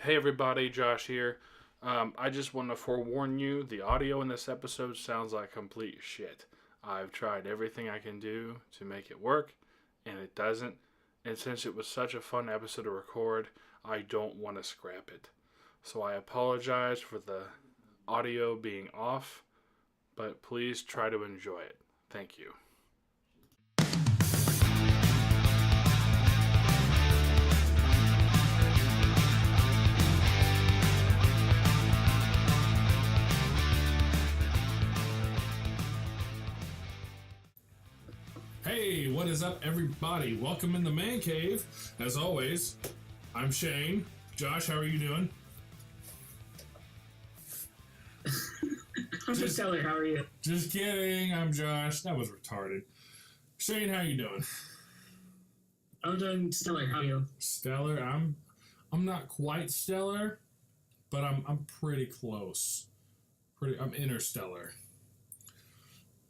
Hey everybody, Josh here. I just want to forewarn you the audio in this episode sounds like complete shit. I've tried everything I can do to make it work, and it doesn't. And since it was such a fun episode to record, I don't want to scrap it. So I apologize for the audio being off, but please try to enjoy it. Thank you. Hey, what is up, everybody? Welcome in the Man Cave. As always, I'm Shane. Josh, how are you doing? I'm just Stellar. How are you? Just kidding. I'm Josh. That was retarded. Shane, how you doing? I'm doing stellar. How are you? Stellar. I'm not quite stellar, but I'm pretty close. I'm interstellar.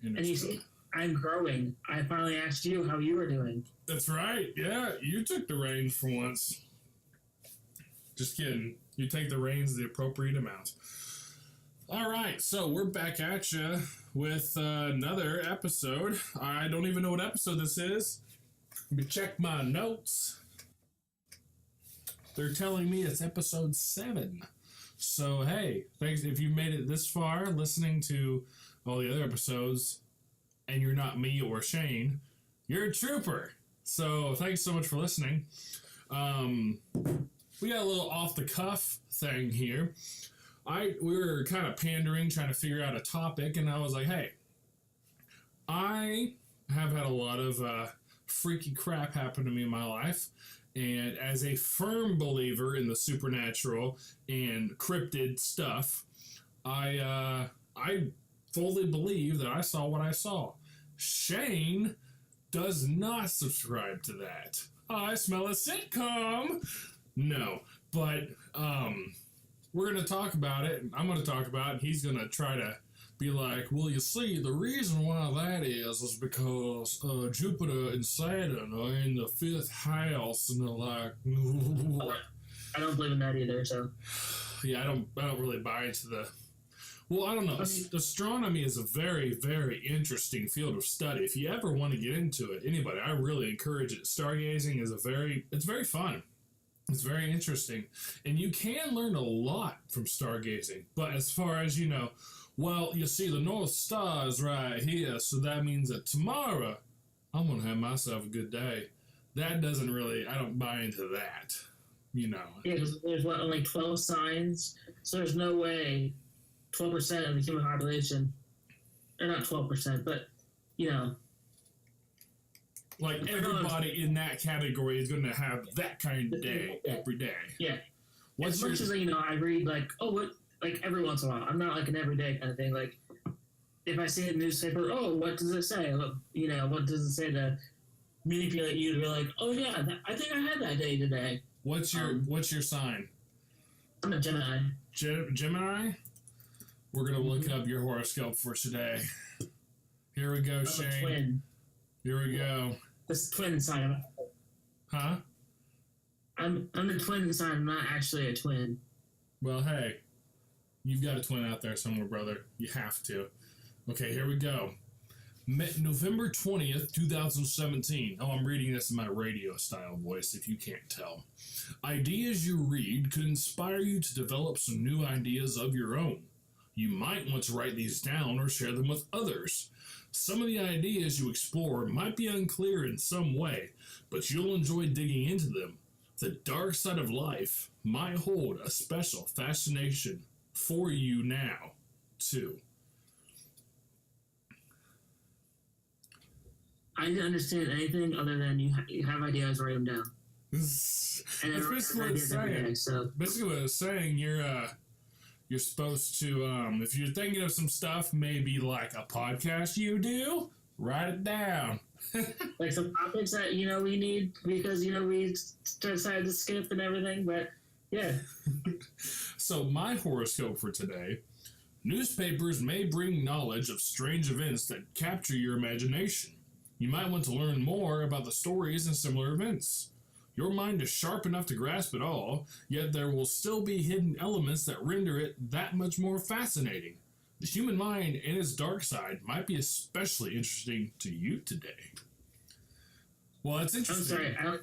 And you see, I'm growing. I finally asked you how you were doing. That's right. Yeah, you took the reins for once. Just kidding. You take the reins the appropriate amount. All right, so we're back at you with another episode. I don't even know what episode this is. Let me check my notes. They're telling me it's episode 7. So, hey, thanks if you made it this far listening to all the other episodes and you're not me or Shane, you're a trooper. So, thanks so much for listening. We got a little off-the-cuff thing here. We were kind of pandering, trying to figure out a topic, and I was like, hey, I have had a lot of freaky crap happen to me in my life, and as a firm believer in the supernatural and cryptid stuff, I fully believe that I saw what I saw. Shane does not subscribe to that. I smell a sitcom. No, but we're going to talk about it, and I'm going to talk about it, and he's going to try to be like, well, you see, the reason why that is because Jupiter and Saturn are in the 5th house, and they're like, I don't believe in that either, so. Yeah, I don't really buy into the... Well, I don't know. Astronomy is a very, very interesting field of study. If you ever want to get into it, anybody, I really encourage it. Stargazing is it's very fun. It's very interesting. And you can learn a lot from stargazing. But as far as you know, well, you see, the North Star is right here, so that means that tomorrow I'm going to have myself a good day. That doesn't really, I don't buy into that, you know. Yeah, because there's, only 12 signs? So there's no way 12% of the human population, or not 12%, but, you know. Like, everybody in that category is going to have that kind of day every day. Yeah. As much as, I read, every once in a while. I'm not, an everyday kind of thing. Like, if I see a newspaper, what does it say? What does it say to manipulate you to be like, oh, yeah, I think I had that day today. What's your sign? I'm a Gemini. Gemini? We're going to look up your horoscope for today. Here we go, Shane. I'm a twin. Here we go. This twin sign. Huh? I'm a twin sign. I'm not actually a twin. Well, hey, you've got a twin out there somewhere, brother. You have to. Okay, here we go. November 20th, 2017. Oh, I'm reading this in my radio style voice, if you can't tell. Ideas you read could inspire you to develop some new ideas of your own. You might want to write these down or share them with others. Some of the ideas you explore might be unclear in some way, but you'll enjoy digging into them. The dark side of life might hold a special fascination for you now, too. I didn't understand anything other than you have ideas, write them down. That's basically what it's saying. Basically what it's saying, you're supposed to, if you're thinking of some stuff, maybe like a podcast you do, write it down. Like some topics that, we need because, we decided to skip and everything, but yeah. So my horoscope for today, newspapers may bring knowledge of strange events that capture your imagination. You might want to learn more about the stories and similar events. Your mind is sharp enough to grasp it all, yet there will still be hidden elements that render it that much more fascinating. The human mind and its dark side might be especially interesting to you today. Well, it's interesting. I'm sorry.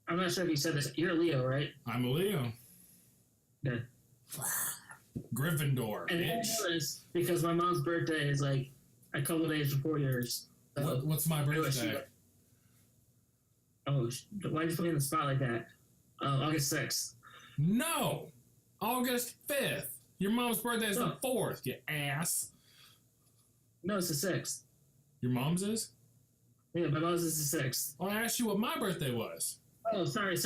I'm not sure if you said this. You're a Leo, right? I'm a Leo. Yeah. Gryffindor, And I bitch. know this because my mom's birthday is like a couple days before yours. So What's my birthday? why did you put me in the spot like that? August 6th. No! August 5th. Your mom's birthday is the 4th, you ass. No, it's the 6th. Your mom's is? Yeah, my mom's is the 6th. Well, I asked you what my birthday was. Oh, sorry.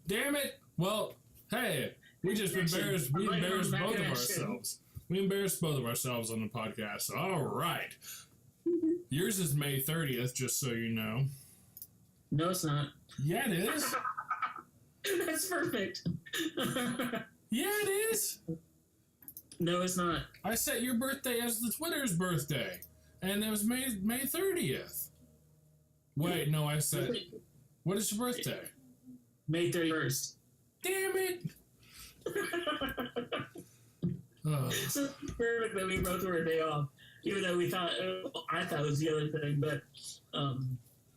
Damn it! Well, hey, we just embarrassed. We embarrassed both of ourselves. We embarrassed both of ourselves on the podcast. All right. Yours is May 30th, just so you know. No, it's not. Yeah, it is. That's perfect. Yeah, it is. No, it's not. I set your birthday as the Twitter's birthday, and it was May 30th. Wait, no, I said. What is your birthday? May 31st. Damn it! Oh. So it's perfect that we both were a day off, even though I thought it was the other thing, but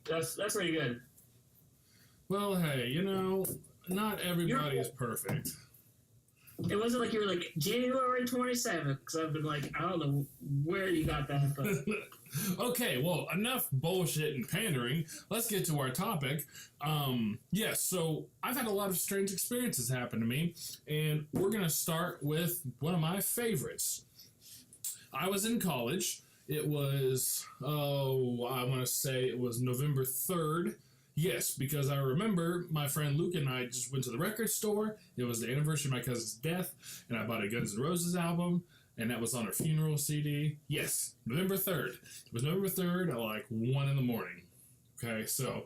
that's pretty good. Well, hey, you know, not everybody is perfect. It wasn't like you were like January 27th, because I've been like, I don't know where you got that from. Okay, well, enough bullshit and pandering. Let's get to our topic. Yes, so I've had a lot of strange experiences happen to me, and we're going to start with one of my favorites. I was in college. It was, I want to say it was November 3rd. Yes, because I remember my friend Luke and I just went to the record store. It was the anniversary of my cousin's death, and I bought a Guns N' Roses album, and that was on her funeral CD. Yes, November 3rd. It was November 3rd at like 1 in the morning. Okay, so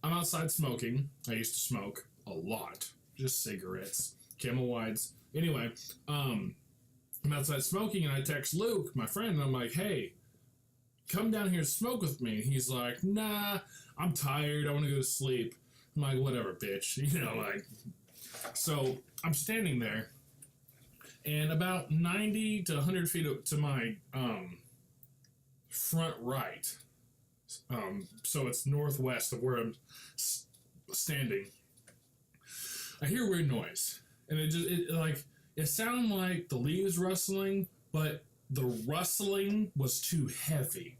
I'm outside smoking. I used to smoke a lot. Just cigarettes, Camel Whites. Anyway, I'm outside smoking, and I text Luke, my friend, and I'm like, hey, come down here and smoke with me. He's like, nah, I'm tired. I want to go to sleep. I'm like, whatever, bitch. You know, like, so I'm standing there, and about 90 to 100 feet to my front right, so it's northwest of where I'm standing, I hear a weird noise. And it sounded like the leaves rustling, but the rustling was too heavy.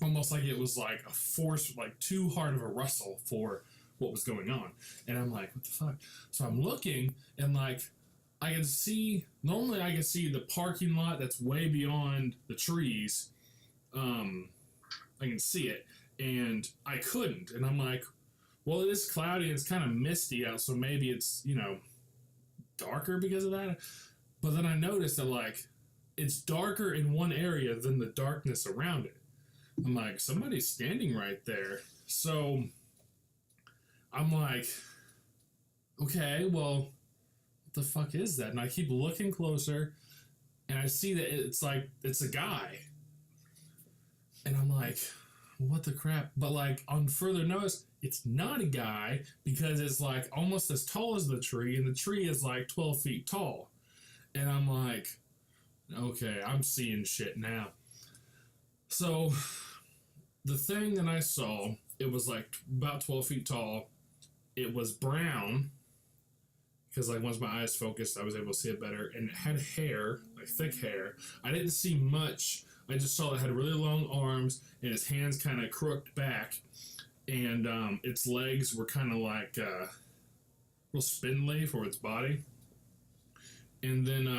Almost like it was like a force, like too hard of a rustle for what was going on. And I'm like, what the fuck? So I'm looking, and like, I can see the parking lot that's way beyond the trees. I can see it, and I couldn't. And I'm like, well, it is cloudy, and it's kind of misty out, so maybe it's, you know, darker because of that. But then I noticed that, like, it's darker in one area than the darkness around it. I'm like, somebody's standing right there. So I'm like, okay, well, what the fuck is that? And I keep looking closer, and I see that it's like, it's a guy. And I'm like, what the crap? But like, on further notice, it's not a guy, because it's like almost as tall as the tree, and the tree is like 12 feet tall. And I'm like, okay, I'm seeing shit now. So the thing that I saw, it was like about 12 feet tall. It was brown, because like once my eyes focused, I was able to see it better. And it had hair, like thick hair. I didn't see much. I just saw it had really long arms, and its hands kind of crooked back, and its legs were kind of like real spindly for its body. And then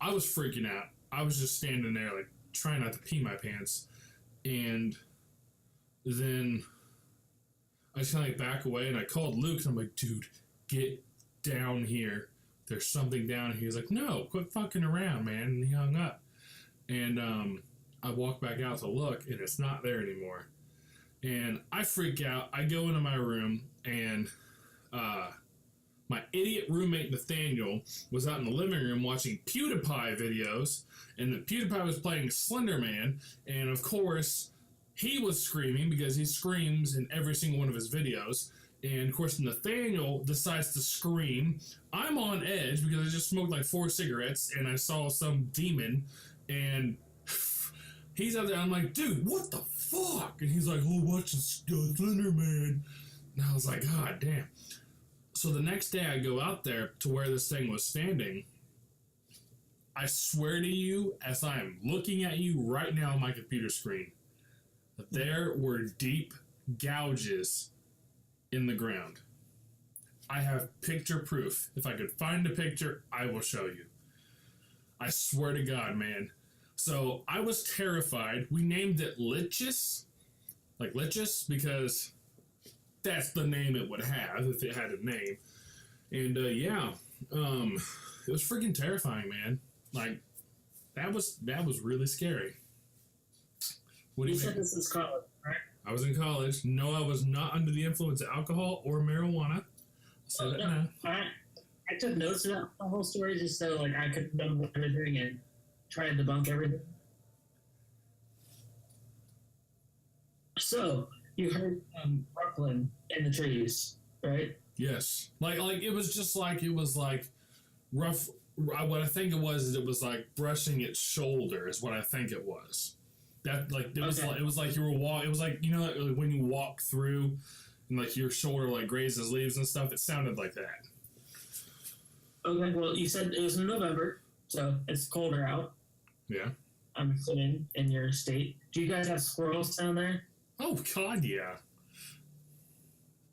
I was freaking out. I was just standing there, like, trying not to pee my pants. And then I just kind of like back away, and I called Luke, and I'm like, dude, get down here. There's something down here. He's like, no, quit fucking around, man. And he hung up. And I walk back out to look, and it's not there anymore. And I freak out. I go into my room, and my idiot roommate Nathaniel was out in the living room watching PewDiePie videos, and the PewDiePie was playing Slender Man, and of course, he was screaming because he screams in every single one of his videos. And of course, Nathaniel decides to scream. I'm on edge because I just smoked like 4 cigarettes and I saw some demon. And he's out there. I'm like, dude, what the fuck? And he's like, oh, watch the Slender Man. And I was like, God damn. So the next day I go out there to where this thing was standing. I swear to you, as I am looking at you right now on my computer screen, that there were deep gouges in the ground. I have picture proof. If I could find a picture, I will show you. I swear to God, man. So I was terrified. We named it Lichus, like Lichus, because that's the name it would have if it had a name. And it was freaking terrifying, man. Like that was really scary. What do you said think? this is college, right? I was in college. No, I was not under the influence of alcohol or marijuana. Say that now. I took notes about the whole story just so like I could remember everything and try to debunk everything. So you heard Brooklyn in the trees, right? Yes. Like it was just like it was like rough. What I think it was is it was like brushing its shoulder is what I think it was. That like it was like you were walking. It was like, you know, like when you walk through and like your shoulder like grazes leaves and stuff. It sounded like that. Okay, well you said it was in November, so it's colder out. Yeah. I'm assuming in your state. Do you guys have squirrels down there? Oh God, yeah.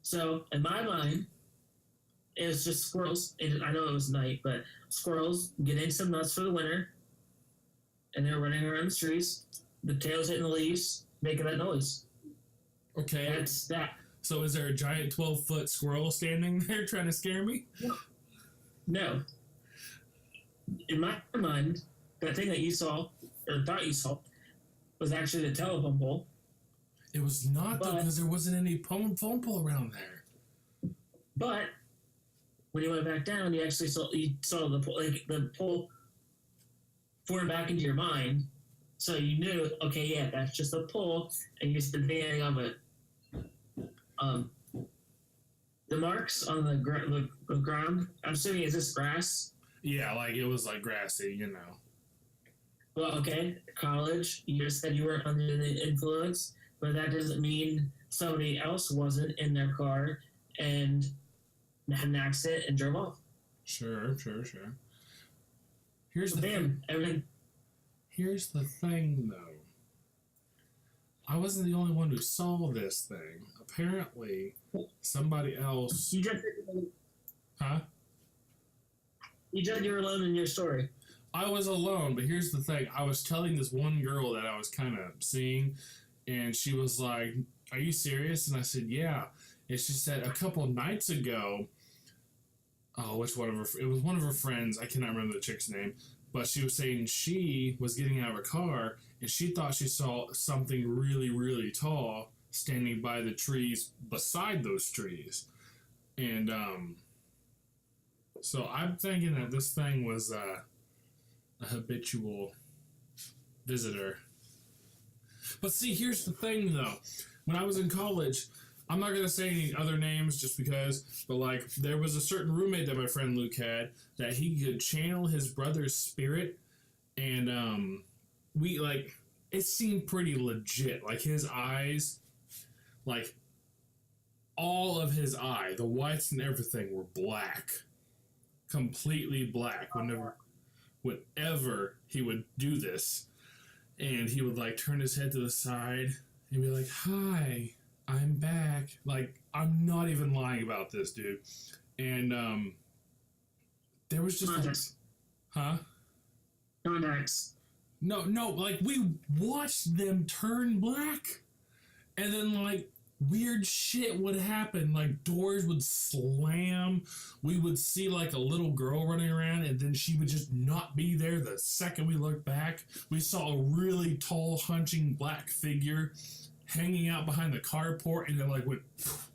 So in my mind, it was just squirrels. I know it was night, but squirrels getting some nuts for the winter, and they're running around the trees. The tails hitting the leaves, making that noise. Okay. That's that. So is there a giant 12-foot squirrel standing there trying to scare me? No. In my mind, that thing that you saw, or thought you saw, was actually the telephone pole. It was not, though, because there wasn't any phone pole around there. But when you went back down, you actually saw the pole, like the pole formed back into your mind. So you knew, okay, yeah, that's just a pole, and you've been thinking of it. The marks on the ground, I'm assuming, is this grass? Yeah, like it was like grassy, you know. Well, okay, college, you just said you weren't under the influence, but that doesn't mean somebody else wasn't in their car and had an accident and drove off. Sure. Here's the everything. Here's the thing, though. I wasn't the only one who saw this thing. Apparently, somebody else. You just Huh? You said you were alone in your story. I was alone, but here's the thing. I was telling this one girl that I was kind of seeing, and she was like, "Are you serious?" And I said, "Yeah." And she said, a couple nights ago, which one of her? It was one of her friends. I cannot remember the chick's name, but she was saying she was getting out of her car, and she thought she saw something really, really tall standing by the trees beside those trees, and so I'm thinking that this thing was a habitual visitor. But see, here's the thing, though. When I was in college, I'm not going to say any other names just because, but like, there was a certain roommate that my friend Luke had that he could channel his brother's spirit, and we, like, it seemed pretty legit. Like, his eyes, like, all of his eye, the whites and everything were black. Completely black whenever he would do this. And he would like turn his head to the side and be like, "Hi, I'm back." Like, I'm not even lying about this, dude. And there was just Contacts. Huh? Contacts. No, like we watched them turn black, and then like weird shit would happen. Like doors would slam. We would see like a little girl running around, and then she would just not be there the second we looked back. We saw a really tall, hunching black figure hanging out behind the carport, and then like went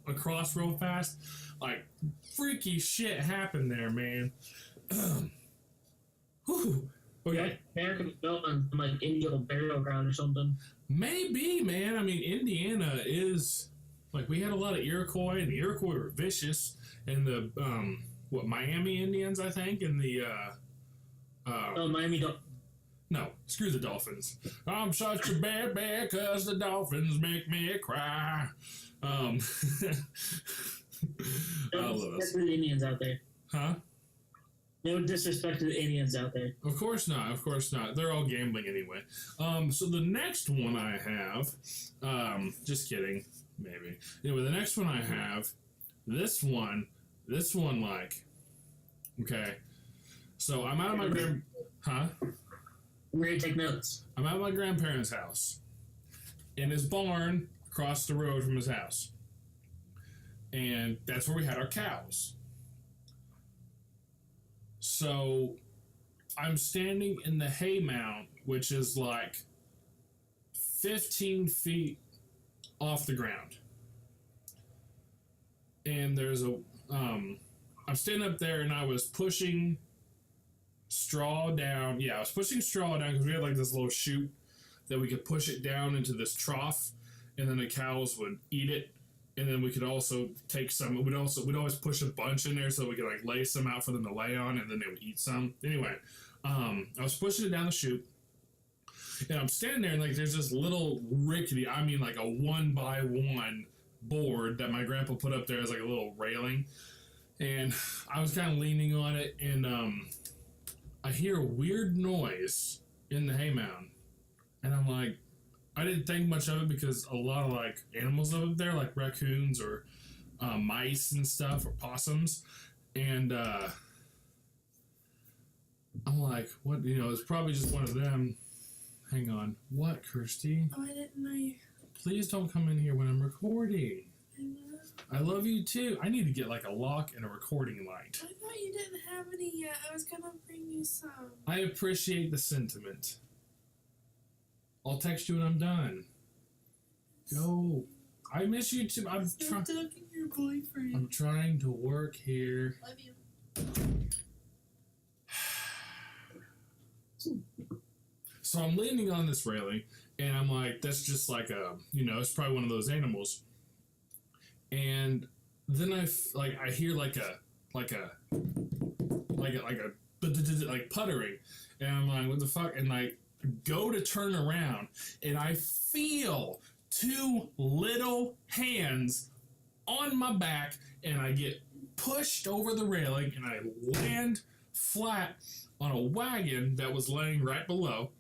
across real fast. Like freaky shit happened there, man. Whew. Oh yeah, America was built on some, like Indian burial ground or something. maybe, man. I mean, Indiana is like we had a lot of Iroquois, and the Iroquois were vicious, and the Miami Indians, I think, and the Oh, Miami don't. no, screw the Dolphins. I'm such a bad bear 'cause the Dolphins make me cry. I Don't love disrespect us. the Indians out there. Huh? No disrespect to the Indians out there. Of course not. Of course not. They're all gambling anyway. So the next one I have, just kidding, maybe. Anyway, the next one I have, this one, like, okay. So I'm out of my huh? I'm ready to take notes. I'm at my grandparents' house, in his barn across the road from his house, and that's where we had our cows. So I'm standing in the hay mound, which is like 15 feet off the ground. And there's I'm standing up there and I was pushing straw down. Yeah, I was pushing straw down because we had like this little chute that we could push it down into this trough, and then the cows would eat it. And then we could also take some. We'd always push a bunch in there so we could like lay some out for them to lay on, and then they would eat some. Anyway, I was pushing it down the chute, and I'm standing there, and like there's this little rickety, I mean like a 1x1 board that my grandpa put up there as like a little railing, and I was kind of leaning on it, and I hear a weird noise in the hay mound, and I'm like, I didn't think much of it because a lot of like animals live up there, like raccoons or mice and stuff, or possums, and I'm like, what? You know, it's probably just one of them. Hang on, what, Kirsty? Why didn't I? Please don't come in here when I'm recording. I know. I love you too. I need to get like a lock and a recording light. I thought you didn't have any yet. I was gonna bring you some. I appreciate the sentiment. I'll text you when I'm done. Go. I miss you too. I'm Stop talking to your boyfriend. I'm trying to work here. Love you. So I'm leaning on this railing, and I'm like, that's just like a, you know, it's probably one of those animals. And then I hear like puttering, and I'm like, what the fuck? And like go to turn around, and I feel two little hands on my back, and I get pushed over the railing, and I land flat on a wagon that was laying right below.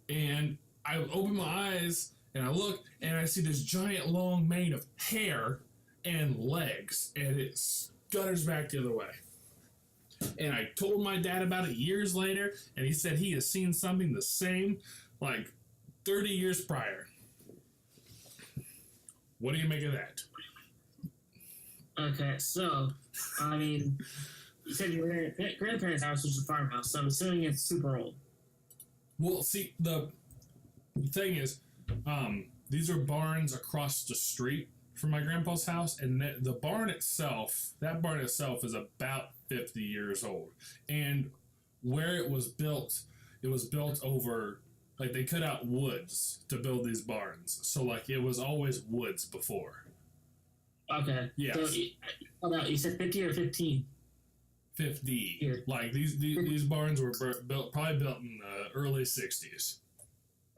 And I open my eyes, and I look, and I see this giant long mane of hair and legs, and it scutters back the other way. And I told my dad about it years later, and he said he has seen something the same like 30 years prior. What do you make of that? Okay, so, I mean, you said you were at your grandparents' house, which is a farmhouse, so I'm assuming it's super old. Well, see, the thing is, these are barns across the street from my grandpa's house, and the barn itself, is about 50 years old. And where it was built over, like, they cut out woods to build these barns. So, like, it was always woods before. Okay. Yes. So, you said 50 or 15? 50. Here. Like, these barns were probably built in the early 60s.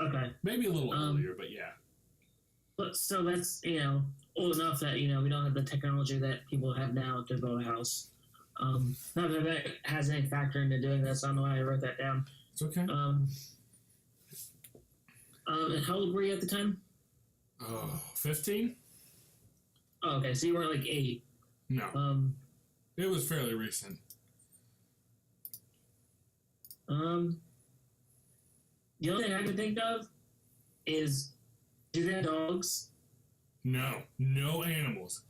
Okay. Maybe a little earlier, but yeah. But so that's, you know, old enough that, you know, we don't have the technology that people have now to build a house. Not that that has any factor into doing this. I don't know why I wrote that down. It's okay. And how old were you at the time? 15? Oh, okay, so you were like 8. No. It was fairly recent. The only thing I can think of is, do they have dogs? No animals.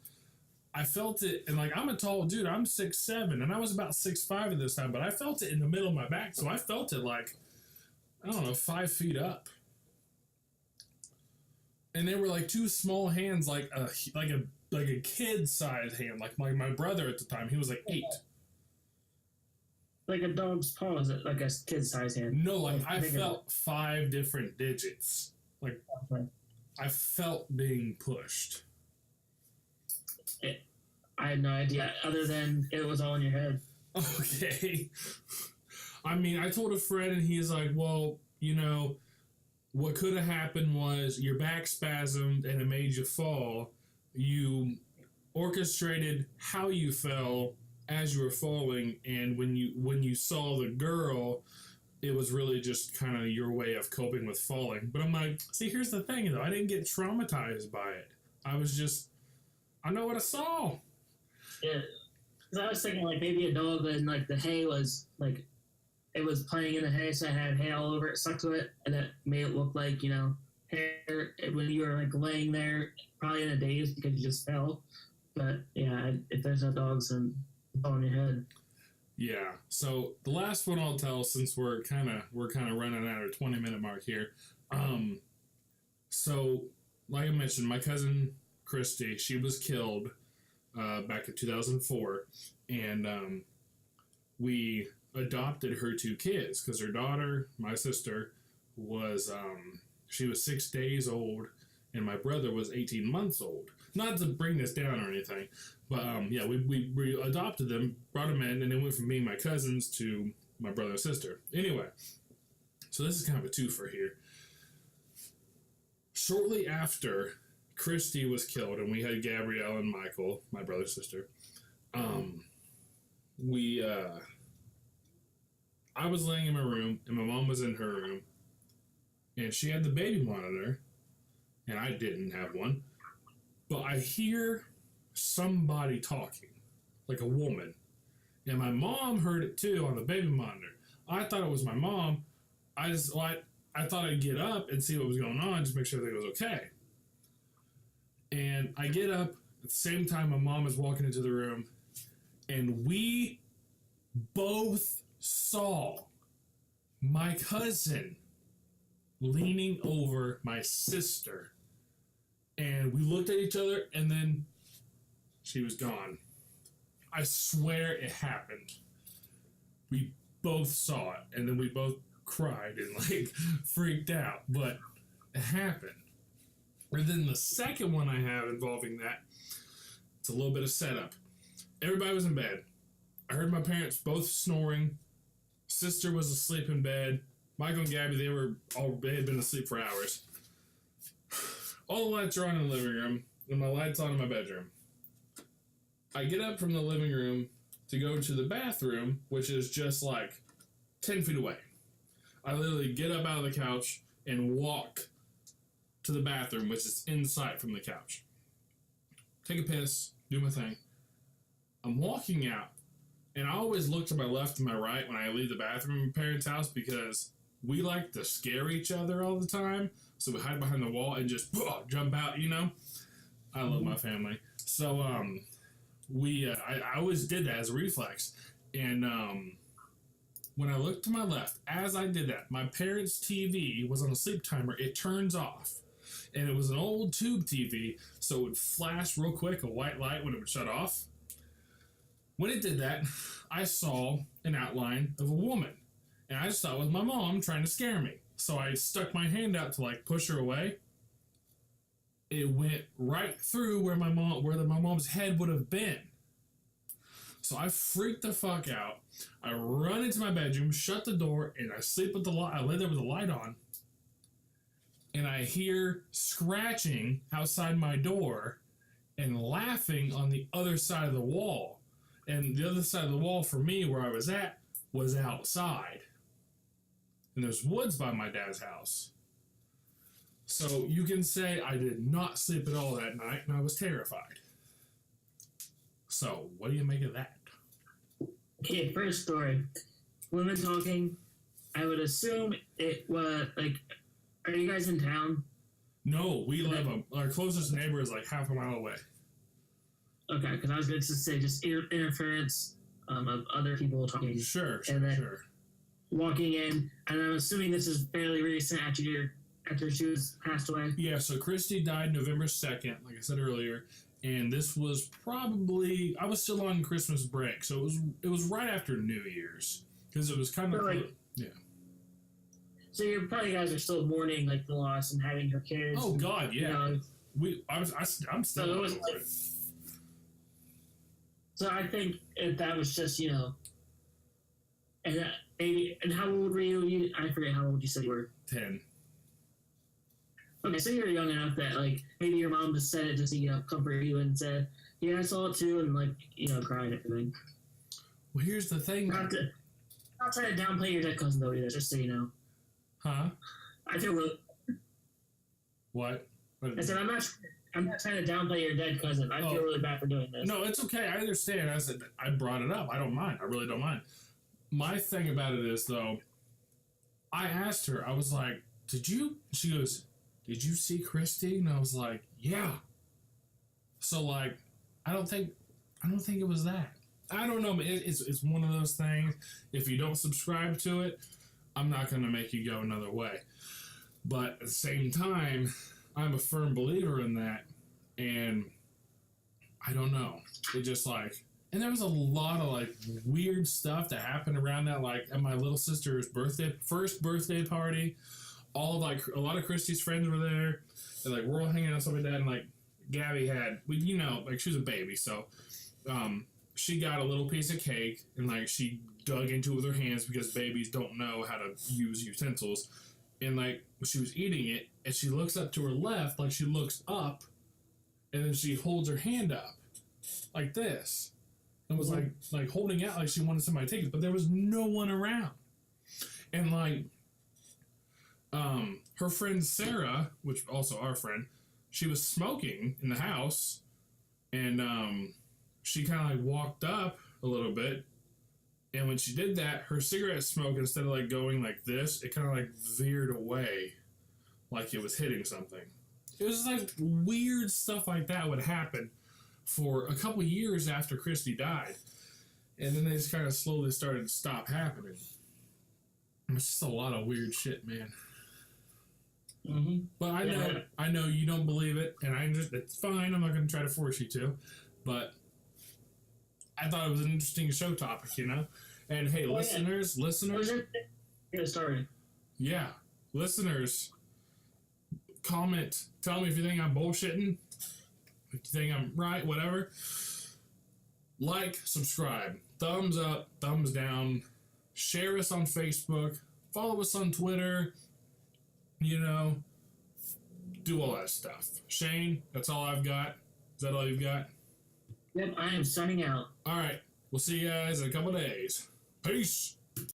I felt it, and like, I'm a tall dude. I'm 6'7", and I was about 6'5" at this time, but I felt it in the middle of my back, so I felt it like, I don't know, 5 feet up. And they were like two small hands, like a kid-sized hand, like my brother at the time. He was like 8. like a dog's paw? Is it like a kid's size hand? No, like I Bigger. felt 5 different digits. Like I felt being pushed. I had no idea, other than it was all in your head. Okay. I mean, I told a friend, and he's like, well, you know, what could have happened was your back spasmed and it made you fall. You orchestrated how you fell as you were falling, and when you saw the girl, it was really just kind of your way of coping with falling. But I'm like, see, here's the thing, though. I didn't get traumatized by it. I know what I saw. Yeah, because I was thinking like maybe a dog and like the hay was like it was playing in the hay, so it had hay all over it, stuck to it, and it made it look like hair when you were like laying there, probably in a daze because you just fell. But yeah, if there's no dogs, then it's all in your head. Yeah. So the last one I'll tell, since we're kind of running at our 20-minute mark here. So like I mentioned, my cousin Christy, she was killed back in 2004, and we adopted her 2 kids because her daughter, my sister, was she was 6 days old, and my brother was 18 months old. Not to bring this down or anything, but yeah, we adopted them, brought them in, and then went from being my cousins to my brother and sister. Anyway, so this is kind of a twofer here. Shortly after Christy was killed, and we had Gabrielle and Michael, my brother and sister, I was laying in my room, and my mom was in her room, and she had the baby monitor, and I didn't have one, but I hear somebody talking, like a woman, and my mom heard it too on the baby monitor. I thought it was my mom. I thought I'd get up and see what was going on, just make sure everything was okay. And I get up at the same time my mom is walking into the room, and we both saw my cousin leaning over my sister. And we looked at each other, and then she was gone. I swear it happened. We both saw it, and then we both cried and like freaked out, but it happened. And then the second one I have involving that, it's a little bit of setup. Everybody was in bed. I heard my parents both snoring. Sister was asleep in bed. Michael and Gabby, they had been asleep for hours. All the lights are on in the living room, and my light's on in my bedroom. I get up from the living room to go to the bathroom, which is just like 10 feet away. I literally get up out of the couch and walk to the bathroom, which is in sight from the couch. Take a piss, do my thing. I'm walking out, and I always look to my left and my right when I leave the bathroom in my parents' house because we like to scare each other all the time. So we hide behind the wall and just jump out, you know? I love my family. So I always did that as a reflex. And when I looked to my left, as I did that, my parents' TV was on a sleep timer. It turns off. And it was an old tube TV, so it would flash real quick, a white light when it would shut off. When it did that, I saw an outline of a woman. And I just thought it was my mom trying to scare me. So I stuck my hand out to like push her away. It went right through where my mom's head would have been. So I freaked the fuck out. I run into my bedroom, shut the door, and I sleep with the light. I lay there with the light on. And I hear scratching outside my door and laughing on the other side of the wall. And the other side of the wall for me, where I was at, was outside. And there's woods by my dad's house. So you can say I did not sleep at all that night, and I was terrified. So, what do you make of that? Okay, first story. Women talking. I would assume it was like, are you guys in town? No, we live, our closest neighbor is like half a mile away. Okay, because I was going to say just interference of other people talking. Sure. Walking in, and I'm assuming this is fairly recent after she was passed away. Yeah, so Christy died November 2nd, like I said earlier, and this was probably, I was still on Christmas break, so it was right after New Year's. because it was kind of But, like, yeah. So you probably guys are still mourning like the loss and having her kids. Oh and, God, you yeah. know, I'm So still it was over like- it. so I think if that was just and maybe, and how old were you? I forget how old you said you were. 10. Okay, so you're young enough that like maybe your mom just said it just to comfort you and said, "Yeah, I saw it too," and like cried and everything. Well, here's the thing, Not trying to downplay your dead cousin though either, just so you know. huh? I feel really. What? I said I'm not trying to downplay your dead cousin. I feel really bad for doing this. No, it's okay. I understand. I said I brought it up. I don't mind. I really don't mind. My thing about it is though, I asked her. I was like, "Did you?" She goes, "Did you see Christy?" And I was like, "Yeah." So like, I don't think it was that. I don't know. It's one of those things. If you don't subscribe to it, I'm not gonna make you go another way. But at the same time, I'm a firm believer in that, and I don't know. It just like, and there was a lot of like weird stuff that happened around that, like at my little sister's first birthday party. All of like a lot of Christy's friends were there, and like we're all hanging out and stuff like that. And like Gabby had, like she was a baby, so she got a little piece of cake and like she dug into it with her hands because babies don't know how to use utensils. And like she was eating it, and she looks up to her left, like she looks up, and then she holds her hand up, like this, and was like holding out like she wanted somebody to take it, but there was no one around. And like, her friend Sarah, which also our friend, she was smoking in the house, and she kind of like walked up a little bit. And when she did that, her cigarette smoke, instead of like going like this, it kind of like veered away like it was hitting something. It was like weird stuff like that would happen for a couple years after Christy died. And then they just kind of slowly started to stop happening. It's just a lot of weird shit, man. Mm-hmm. But I know you don't believe it, and it's fine. I'm not going to try to force you to. But I thought it was an interesting show topic, And hey, listeners, Get it started. yeah, listeners, comment. Tell me if you think I'm bullshitting, if you think I'm right, whatever. Like, subscribe, thumbs up, thumbs down, share us on Facebook, follow us on Twitter, do all that stuff. Shane, that's all I've got. Is that all you've got? Yep, I am signing out. All right. We'll see you guys in a couple days. Peace.